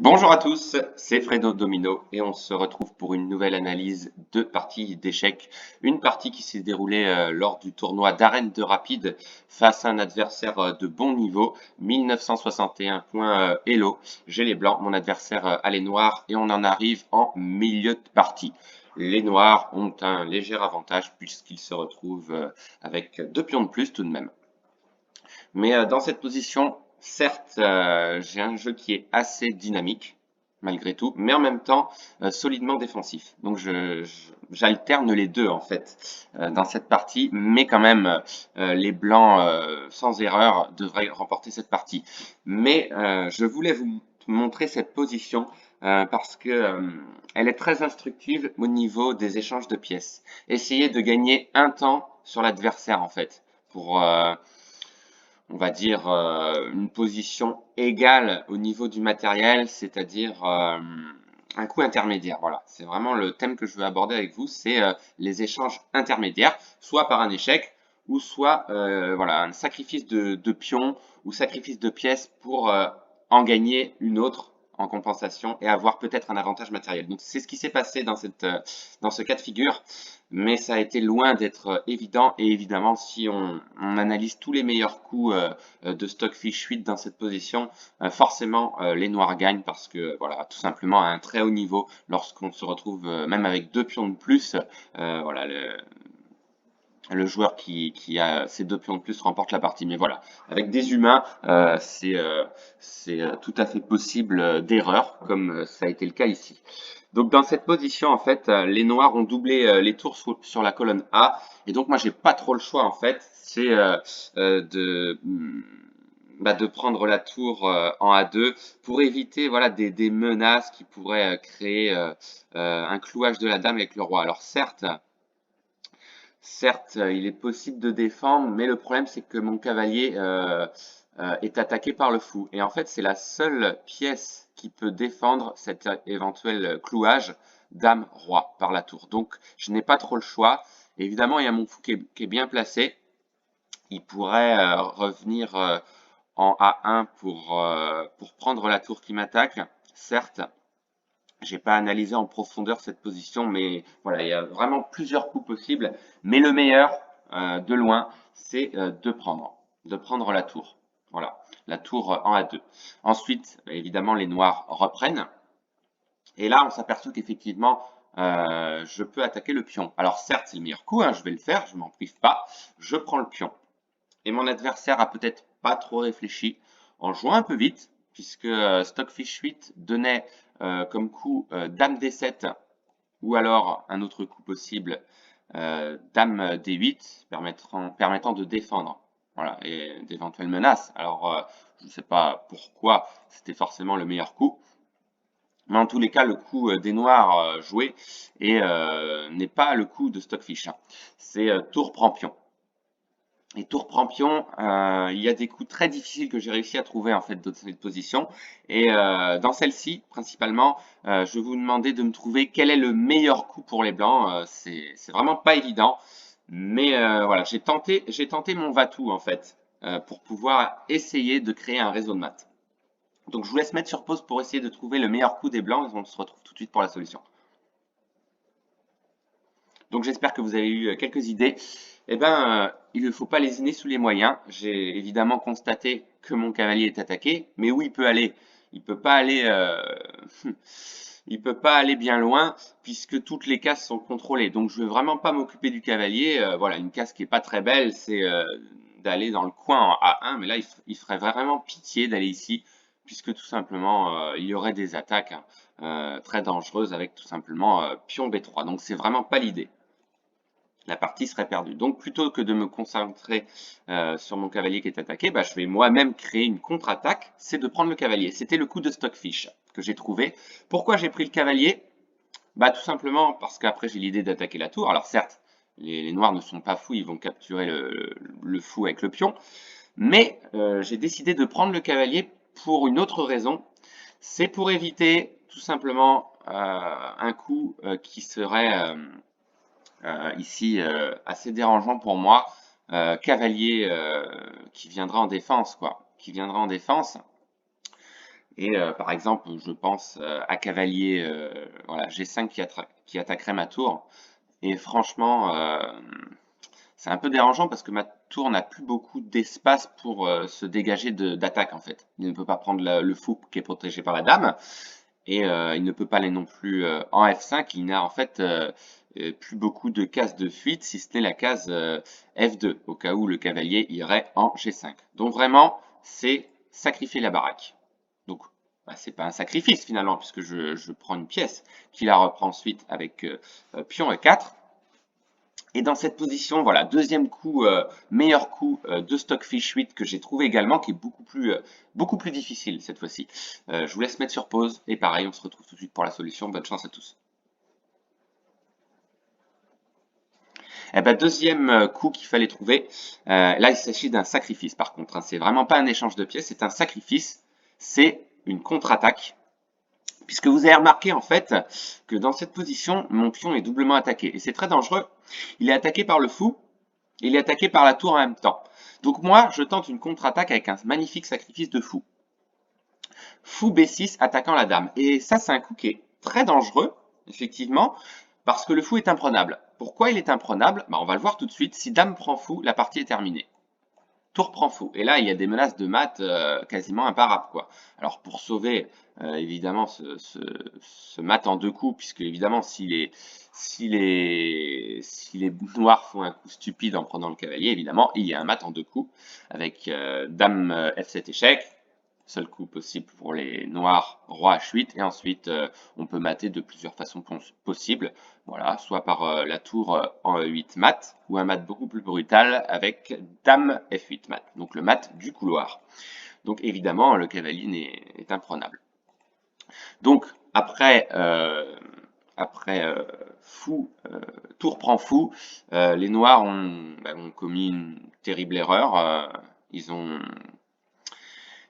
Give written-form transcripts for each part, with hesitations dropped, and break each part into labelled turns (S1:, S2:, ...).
S1: Bonjour à tous, c'est Fredo Domino et on se retrouve pour une nouvelle analyse de partie d'échecs. Une partie qui s'est déroulée lors du tournoi d'Arène de Rapide face à un adversaire de bon niveau, 1961 points Elo. J'ai les blancs, mon adversaire a les noirs et on en arrive en milieu de partie. Les noirs ont un léger avantage puisqu'ils se retrouvent avec 2 pions de plus tout de même. Mais dans cette position, certes, j'ai un jeu qui est assez dynamique, malgré tout, mais en même temps solidement défensif. Donc j'alterne les deux en fait dans cette partie, mais quand même les blancs sans erreur devraient remporter cette partie. Mais je voulais vous montrer cette position parce que elle est très instructive au niveau des échanges de pièces. Essayez de gagner un temps sur l'adversaire en fait pour on va dire, une position égale au niveau du matériel, c'est-à-dire un coût intermédiaire. Voilà, c'est vraiment le thème que je veux aborder avec vous, c'est les échanges intermédiaires, soit par un échec, ou soit voilà, un sacrifice de pions ou sacrifice de pièces pour en gagner une autre en compensation et avoir peut-être un avantage matériel. Donc c'est ce qui s'est passé dans ce cas de figure, mais ça a été loin d'être évident. Et évidemment, si on analyse tous les meilleurs coups de Stockfish 8 dans cette position, forcément les noirs gagnent parce que voilà, tout simplement à un très haut niveau, lorsqu'on se retrouve même avec 2 pions de plus, voilà, le joueur qui a ces 2 pions de plus remporte la partie. Mais voilà, avec des humains, c'est tout à fait possible d'erreur, comme ça a été le cas ici. Donc dans cette position, en fait, les noirs ont doublé les tours sur la colonne A, et donc moi j'ai pas trop le choix en fait, c'est de prendre la tour en A2 pour éviter voilà des menaces qui pourraient créer un clouage de la dame avec le roi. Alors certes, il est possible de défendre, mais le problème c'est que mon cavalier est attaqué par le fou. Et en fait, c'est la seule pièce qui peut défendre cet éventuel clouage dame-roi par la tour. Donc, je n'ai pas trop le choix. Évidemment, il y a mon fou qui est bien placé. Il pourrait revenir en A1 pour prendre la tour qui m'attaque, certes. J'ai pas analysé en profondeur cette position, mais voilà, il y a vraiment plusieurs coups possibles. Mais le meilleur, de loin, c'est de prendre la tour. Voilà, la tour en A2. Ensuite, évidemment, les noirs reprennent. Et là, on s'aperçoit qu'effectivement, je peux attaquer le pion. Alors certes, c'est le meilleur coup, hein, je vais le faire, je m'en prive pas. Je prends le pion. Et mon adversaire a peut-être pas trop réfléchi en jouant un peu vite, puisque Stockfish 8 donnait comme coup Dame D7 ou alors un autre coup possible Dame D8 permettant de défendre voilà, et d'éventuelles menaces. Alors je ne sais pas pourquoi c'était forcément le meilleur coup, mais en tous les cas le coup des noirs joué et n'est pas le coup de Stockfish, hein. C'est tour prend pion. Et tour prend pion, il y a des coups très difficiles que j'ai réussi à trouver en fait dans cette position. Et dans celle-ci, principalement, je vais vous demander de me trouver quel est le meilleur coup pour les blancs. C'est vraiment pas évident, mais voilà, j'ai tenté mon va-tout en fait pour pouvoir essayer de créer un réseau de maths. Donc je vous laisse mettre sur pause pour essayer de trouver le meilleur coup des blancs et on se retrouve tout de suite pour la solution. Donc j'espère que vous avez eu quelques idées. Eh ben, il ne faut pas lésiner sous les moyens. J'ai évidemment constaté que mon cavalier est attaqué, mais où il peut aller? Il peut pas aller, il peut pas aller bien loin puisque toutes les cases sont contrôlées. Donc je ne vais vraiment pas m'occuper du cavalier. Voilà, une case qui est pas très belle, c'est d'aller dans le coin en A1, mais là il ferait vraiment pitié d'aller ici puisque tout simplement il y aurait des attaques hein, très dangereuses avec tout simplement pion B3. Donc c'est vraiment pas l'idée, la partie serait perdue. Donc plutôt que de me concentrer sur mon cavalier qui est attaqué, bah, je vais moi-même créer une contre-attaque, c'est de prendre le cavalier. C'était le coup de Stockfish que j'ai trouvé. Pourquoi j'ai pris le cavalier? Bah tout simplement parce qu'après j'ai l'idée d'attaquer la tour. Alors certes, les noirs ne sont pas fous, ils vont capturer le fou avec le pion. Mais j'ai décidé de prendre le cavalier pour une autre raison. C'est pour éviter tout simplement un coup qui serait ici assez dérangeant pour moi. Cavalier qui viendra en défense, quoi. Qui viendra en défense. Et par exemple, je pense à cavalier voilà, G5 qui attaquerait ma tour. Et franchement, c'est un peu dérangeant parce que ma tour n'a plus beaucoup d'espace pour se dégager d'attaque en fait. Il ne peut pas prendre le fou qui est protégé par la dame et il ne peut pas aller non plus en F5. Il n'a en fait plus beaucoup de cases de fuite si ce n'est la case F2 au cas où le cavalier irait en G5. Donc vraiment, c'est sacrifier la baraque. Donc bah, c'est pas un sacrifice finalement puisque je prends une pièce qui la reprend ensuite avec pion E4. Et dans cette position, voilà, deuxième coup, meilleur coup de Stockfish 8 que j'ai trouvé également, qui est beaucoup plus difficile cette fois-ci. Je vous laisse mettre sur pause et pareil, on se retrouve tout de suite pour la solution. Bonne chance à tous. Eh ben, deuxième coup qu'il fallait trouver, là il s'agit d'un sacrifice par contre, hein. C'est vraiment pas un échange de pièces, c'est un sacrifice, c'est une contre-attaque. Puisque vous avez remarqué en fait que dans cette position, mon pion est doublement attaqué. Et c'est très dangereux. Il est attaqué par le fou, il est attaqué par la tour en même temps. Donc moi, je tente une contre-attaque avec un magnifique sacrifice de fou. Fou B6 attaquant la dame. Et ça, c'est un coup qui est très dangereux, effectivement, parce que le fou est imprenable. Pourquoi il est imprenable? Bah, on va le voir tout de suite. Si dame prend fou, la partie est terminée. Tour prend fou. Et là, il y a des menaces de mat quasiment imparables, quoi. Alors, pour sauver, évidemment, ce mat en deux coups, puisque, évidemment, si les noirs font un coup stupide en prenant le cavalier, évidemment, il y a un mat en deux coups, avec dame F7 échec, seul coup possible pour les noirs, roi H8, et ensuite, on peut mater de plusieurs façons possibles. Voilà, soit par la tour en E8 mat, ou un mat beaucoup plus brutal avec dame F8 mat, donc le mat du couloir. Donc évidemment, le cavalier est imprenable. Donc après fou, tour prend fou, les noirs ont commis une terrible erreur.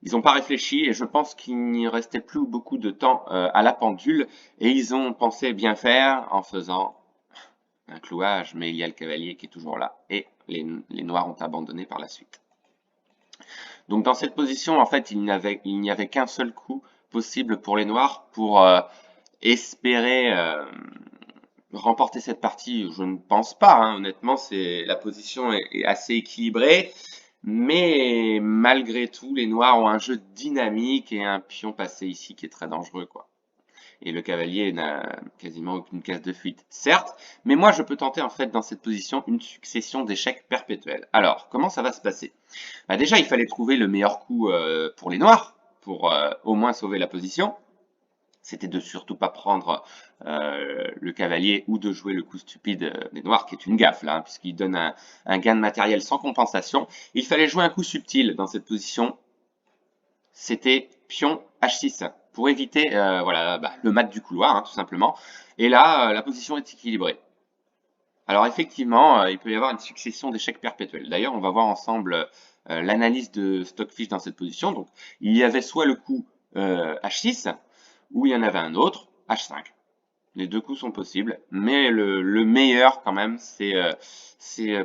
S1: Ils ont pas réfléchi et je pense qu'il n'y restait plus beaucoup de temps à la pendule et ils ont pensé bien faire en faisant un clouage, mais il y a le cavalier qui est toujours là et les noirs ont abandonné par la suite. Donc dans cette position, en fait, il n'y avait qu'un seul coup possible pour les noirs pour espérer remporter cette partie. Je ne pense pas, hein, honnêtement, la position est assez équilibrée. Mais malgré tout, les noirs ont un jeu dynamique et un pion passé ici qui est très dangereux, quoi. Et le cavalier n'a quasiment aucune case de fuite, certes, mais moi je peux tenter en fait dans cette position une succession d'échecs perpétuels. Alors, comment ça va se passer? Bah déjà, il fallait trouver le meilleur coup pour les noirs, pour au moins sauver la position. C'était de surtout pas prendre le cavalier ou de jouer le coup stupide des noirs, qui est une gaffe là, hein, puisqu'il donne un gain de matériel sans compensation. Il fallait jouer un coup subtil dans cette position, c'était pion H6 pour éviter voilà, bah, le mat du couloir, hein, tout simplement. Et là, la position est équilibrée. Alors effectivement, il peut y avoir une succession d'échecs perpétuels. D'ailleurs, on va voir ensemble l'analyse de Stockfish dans cette position. Donc, il y avait soit le coup H6, ou il y en avait un autre, H5. Les deux coups sont possibles, mais le meilleur quand même, c'est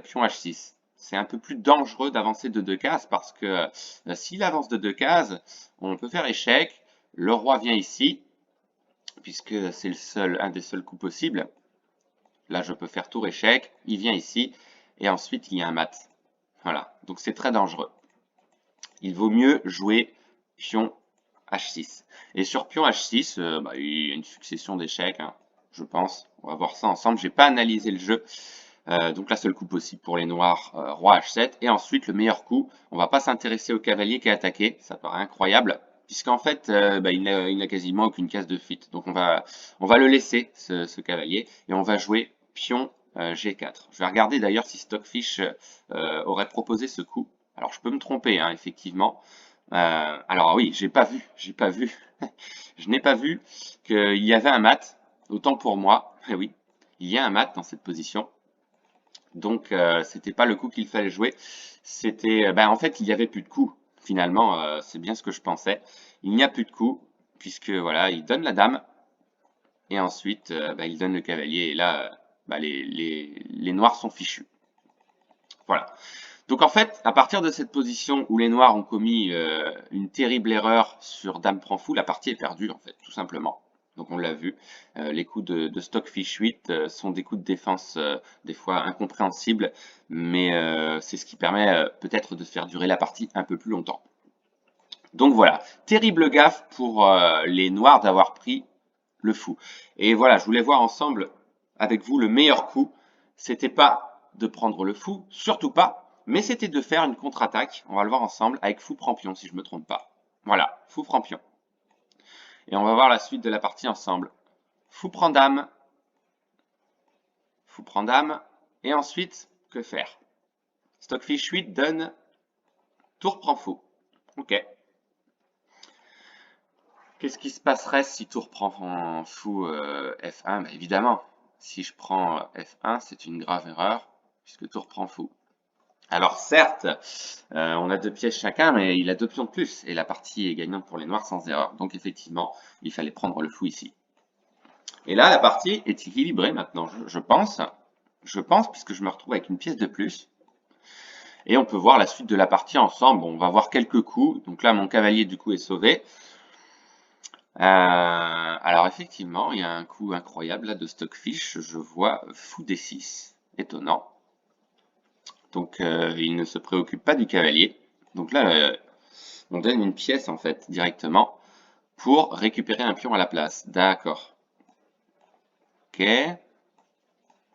S1: pion H6. C'est un peu plus dangereux d'avancer de deux cases parce que s'il avance de deux cases, on peut faire échec. Le roi vient ici, puisque c'est un des seuls coups possibles. Là, je peux faire tour échec, il vient ici, et ensuite il y a un mat. Voilà, donc c'est très dangereux. Il vaut mieux jouer pion H6. Et sur pion H6, bah, il y a une succession d'échecs, hein, je pense. On va voir ça ensemble. J'ai pas analysé le jeu. Donc la seule coup possible pour les noirs, roi H7. Et ensuite, le meilleur coup, on va pas s'intéresser au cavalier qui est attaqué. Ça paraît incroyable. Puisqu'en fait, bah, il n'a quasiment aucune case de fuite. Donc on va le laisser, ce cavalier. Et on va jouer pion G4. Je vais regarder d'ailleurs si Stockfish aurait proposé ce coup. Alors je peux me tromper, hein, effectivement. Alors oui, j'ai pas vu, je n'ai pas vu qu'il y avait un mat, autant pour moi, eh oui, il y a un mat dans cette position, donc c'était pas le coup qu'il fallait jouer, c'était, ben, en fait il y avait plus de coups, finalement, c'est bien ce que je pensais, il n'y a plus de coups, puisque voilà, il donne la dame, et ensuite ben, il donne le cavalier, et là, ben, les noirs sont fichus, voilà. Donc en fait, à partir de cette position où les noirs ont commis une terrible erreur sur dame prend fou, la partie est perdue en fait, tout simplement. Donc on l'a vu, les coups de Stockfish 8 sont des coups de défense des fois incompréhensibles, mais c'est ce qui permet peut-être de faire durer la partie un peu plus longtemps. Donc voilà, terrible gaffe pour les noirs d'avoir pris le fou. Et voilà, je voulais voir ensemble avec vous le meilleur coup. C'était pas de prendre le fou, surtout pas, mais c'était de faire une contre-attaque. On va le voir ensemble avec fou prend pion, si je me trompe pas. Voilà, fou prend pion. Et on va voir la suite de la partie ensemble. Fou prend dame, fou prend dame, et ensuite, que faire? Stockfish 8 donne tour prend fou. Ok. Qu'est-ce qui se passerait si tour prend fou F1? Bah, évidemment, si je prends F1, c'est une grave erreur, puisque tour prend fou. Alors certes, on a deux pièces chacun, mais il a deux pions de plus, et la partie est gagnante pour les noirs sans erreur. Donc effectivement, il fallait prendre le fou ici. Et là, la partie est équilibrée maintenant, je pense. Je pense, puisque je me retrouve avec une pièce de plus. Et on peut voir la suite de la partie ensemble. Bon, on va voir quelques coups. Donc là, mon cavalier, du coup, est sauvé. Alors effectivement, il y a un coup incroyable là de Stockfish. Je vois fou D6. Étonnant. Donc il ne se préoccupe pas du cavalier. Donc là, on donne une pièce en fait directement pour récupérer un pion à la place. D'accord. Ok.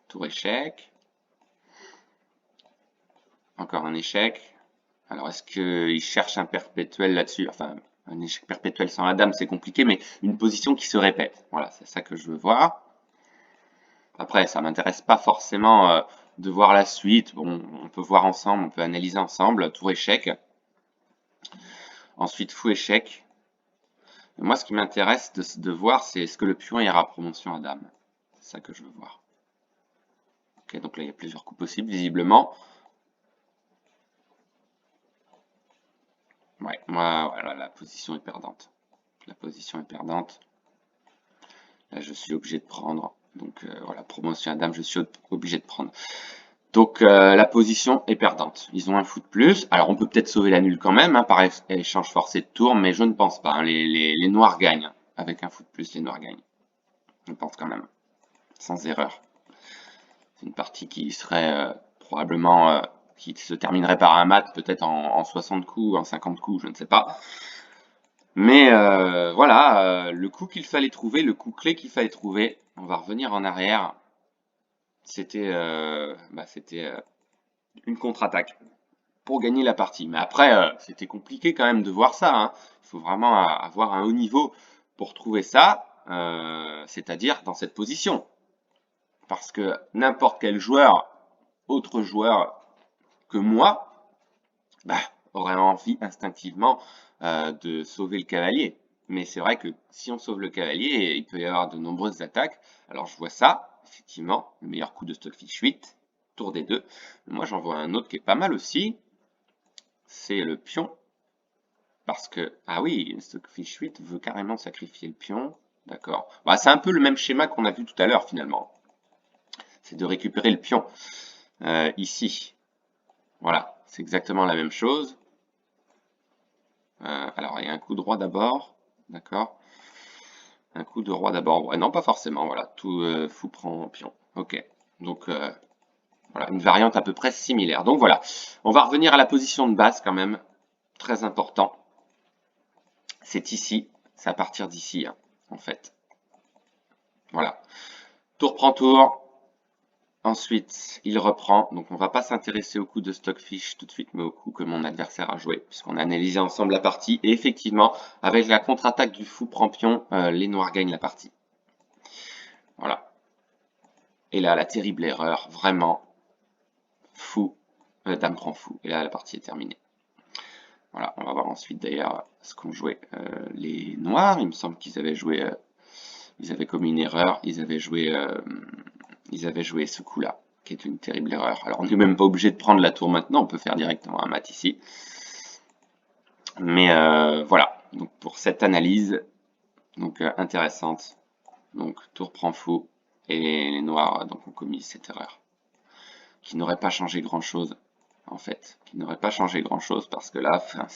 S1: Tour échec. Encore un échec. Alors est-ce qu'il cherche un perpétuel là-dessus? Enfin, un échec perpétuel sans la dame, c'est compliqué, mais une position qui se répète. Voilà, c'est ça que je veux voir. Après, ça m'intéresse pas forcément de voir la suite. Bon, on peut voir ensemble, on peut analyser ensemble. Tour échec. Ensuite, fou échec. Et moi, ce qui m'intéresse de voir, c'est est-ce que le pion ira promotion à dame. C'est ça que je veux voir. Ok, donc là, il y a plusieurs coups possibles, visiblement. Ouais, moi, voilà, la position est perdante. La position est perdante. Là, je suis obligé de prendre. Donc voilà, promotion à dame, je suis obligé de prendre. Donc la position est perdante. Ils ont un fou de plus. Alors on peut peut-être sauver la nulle quand même, hein, par échange forcé de tour, mais je ne pense pas. Hein. Les noirs gagnent. Avec un fou de plus, les noirs gagnent. Je pense quand même. Sans erreur. C'est une partie qui serait probablement qui se terminerait par un mat, peut-être en 60 coups, en 50 coups, je ne sais pas. Mais voilà, le coup qu'il fallait trouver, le coup clé qu'il fallait trouver, on va revenir en arrière. C'était une contre-attaque pour gagner la partie. Mais après, c'était compliqué quand même de voir ça. Hein. Il faut vraiment avoir un haut niveau pour trouver ça, c'est-à-dire dans cette position. Parce que n'importe quel joueur, autre joueur que moi, bah, aurait envie instinctivement de sauver le cavalier. Mais c'est vrai que si on sauve le cavalier, il peut y avoir de nombreuses attaques. Alors je vois ça, effectivement, le meilleur coup de Stockfish 8, tour des deux. Mais moi j'en vois un autre qui est pas mal aussi, c'est le pion. Parce que, ah oui, Stockfish 8 veut carrément sacrifier le pion. D'accord. Bah, c'est un peu le même schéma qu'on a vu tout à l'heure finalement. C'est de récupérer le pion ici. Voilà, c'est exactement la même chose. Alors, il y a un coup de roi d'abord. D'accord. Un coup de roi d'abord. Ouais, non, pas forcément. Voilà, tout fou prend pion. Ok. Donc, voilà, une variante à peu près similaire. Donc voilà, on va revenir à la position de base quand même. Très important. C'est ici. C'est à partir d'ici, hein, en fait. Voilà. Tour prend tour. Ensuite, il reprend. Donc, on va pas s'intéresser au coup de Stockfish tout de suite, mais au coup que mon adversaire a joué, puisqu'on a analysé ensemble la partie. Et effectivement, avec la contre-attaque du fou prend pion, les noirs gagnent la partie. Voilà. Et là, la terrible erreur, vraiment, fou, dame prend fou. Et là, la partie est terminée. Voilà, on va voir ensuite d'ailleurs ce qu'ont joué les noirs. Il me semble qu'ils avaient joué, ils avaient commis une erreur, ils avaient joué ce coup-là, qui est une terrible erreur. Alors on n'est même pas obligé de prendre la tour maintenant, on peut faire directement un mat ici. Mais voilà, donc pour cette analyse, donc intéressante. Donc tour prend fou, et les noirs donc ont commis cette erreur, qui n'aurait pas changé grand-chose. en fait, qui n'aurait pas changé grand-chose, parce que là, enfin,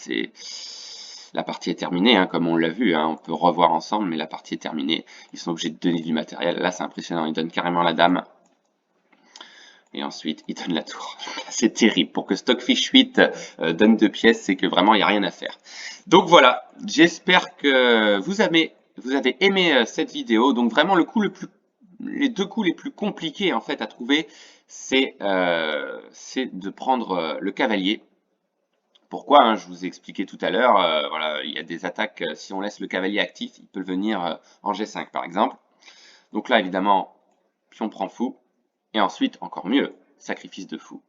S1: la partie est terminée, hein, comme on l'a vu, hein, on peut revoir ensemble, mais la partie est terminée. Ils sont obligés de donner du matériel. Là, c'est impressionnant, ils donnent carrément la dame. Et ensuite, ils donnent la tour. C'est terrible. Pour que Stockfish 8 donne 2 pièces, c'est que vraiment, il n'y a rien à faire. Donc voilà, j'espère que vous avez aimé cette vidéo. Donc vraiment, les 2 coups les plus compliqués en fait à trouver, c'est de prendre le cavalier. Pourquoi, hein, je vous ai expliqué tout à l'heure, voilà, il y a des attaques, si on laisse le cavalier actif, il peut venir en G5 par exemple. Donc là, évidemment, pion prend fou. Et ensuite, encore mieux, sacrifice de fou.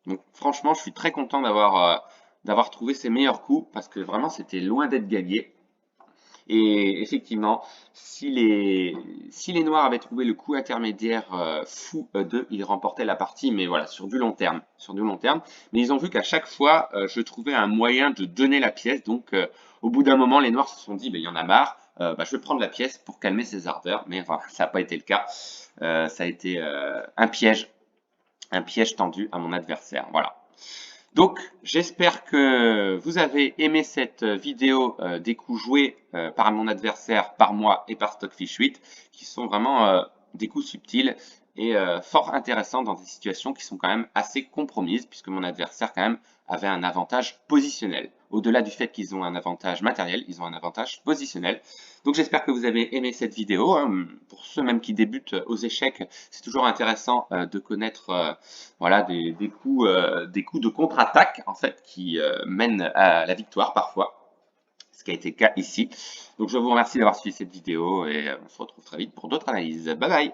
S1: Donc franchement, je suis très content d'avoir trouvé ces meilleurs coups parce que vraiment, c'était loin d'être gagné. Et effectivement, si les noirs avaient trouvé le coup intermédiaire fou E2, ils remportaient la partie, mais voilà, sur du long terme. Sur du long terme. Mais ils ont vu qu'à chaque fois, je trouvais un moyen de donner la pièce. Donc, au bout d'un moment, les noirs se sont dit, ben, il y en a marre, je vais prendre la pièce pour calmer ses ardeurs. Mais enfin, ça n'a pas été le cas. Ça a été un piège tendu à mon adversaire. Voilà. Donc, j'espère que vous avez aimé cette vidéo des coups joués par mon adversaire, par moi et par Stockfish 8, qui sont vraiment des coups subtils et fort intéressants dans des situations qui sont quand même assez compromises, puisque mon adversaire quand même avait un avantage positionnel. Au-delà du fait qu'ils ont un avantage matériel, ils ont un avantage positionnel. Donc j'espère que vous avez aimé cette vidéo, hein. Pour ceux même qui débutent aux échecs, c'est toujours intéressant de connaître voilà, des coups de contre-attaque en fait qui mènent à la victoire parfois, ce qui a été le cas ici. Donc je vous remercie d'avoir suivi cette vidéo et on se retrouve très vite pour d'autres analyses. Bye bye!